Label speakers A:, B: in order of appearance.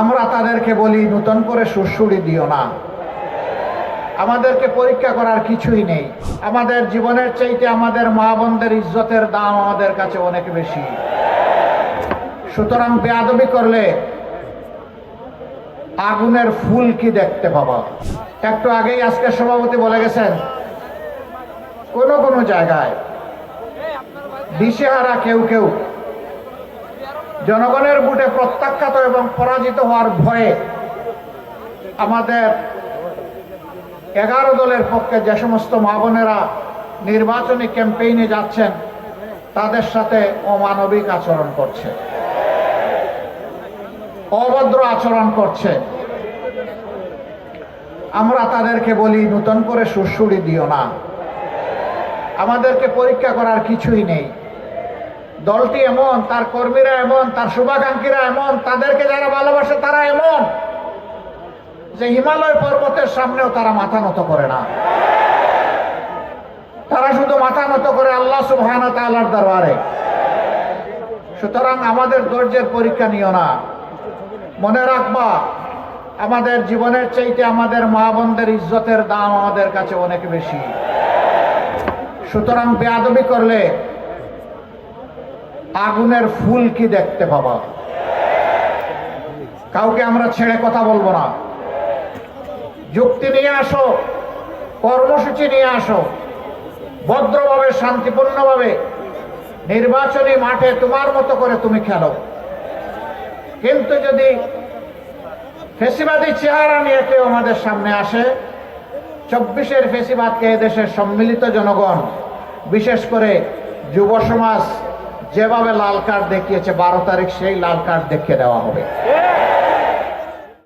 A: আমরা তাদেরকে বলি নতুন করে সুড়সুড়ি দিও না। আমাদেরকে পরীক্ষা করার কিছুই নেই। আমাদের জীবনের চাইতে আমাদের মা বোনদের ইজ্জতের দাম আমাদের কাছে অনেক বেশি। সুতরাং বেয়াদবি করলে আগুনের ফুল কি দেখতে পাবা। একটু আগেই আজকে সভাপতি বলে গেছেন, কোন কোন জায়গায় দিশেহারা কেউ কেউ জনগণের ভোটে প্রত্যাখ্যাত এবং পরাজিত হওয়ার ভয়ে আমাদের 11 দলের পক্ষে যে সমস্ত মা বোনেরা নির্বাচনী ক্যাম্পেইনে যাচ্ছেন তাদের সাথে অমানবিক আচরণ করছে, অভদ্র আচরণ করছে। আমরা তাদেরকে বলি নতুন করে সুড়সুড়ি দিও না। আমাদেরকে পরীক্ষা করার কিছুই নেই। দলটি এমন, তার কর্মীরা এমন, তার শুভাকাঙ্ক্ষীরা এমন, তাদেরকে যারা ভালোবাসে তারা এমন যে হিমালয় পর্বতের সামনেও তারা মাথা নত করে না। তারা শুধু মাথা নত করে আল্লাহ সুবহানাহু ওয়া তাআলার দরবারে। সুতরাং আমাদের ধৈর্যের পরীক্ষা নিও না। মনে রাখবা, আমাদের জীবনের চাইতে আমাদের মা বোনদের ইজ্জতের দাম আমাদের কাছে অনেক বেশি। সুতরাং বেয়াদবি করলে আগুনের ফুল কি দেখতে পাবা। কাউকে আমরা ছেড়ে কথা বলবো না। যুক্তি নিয়ে আসো, কর্মসূচি নিয়ে আসো, ভদ্রভাবে শান্তিপূর্ণভাবে নির্বাচনী মাঠে তোমার মতো করে তুমি খেলো। কিন্তু যদি ফেসিবাদী চেহারা নিয়ে কেউ আমাদের সামনে আসে, 24-এর ফেসিবাদকে এদেশের সম্মিলিত জনগণ, বিশেষ করে যুব সমাজ যেভাবে লাল কার্ড দেখিয়েছে, 12 তারিখ সেই লাল কার্ড দেখিয়ে দেওয়া হবে।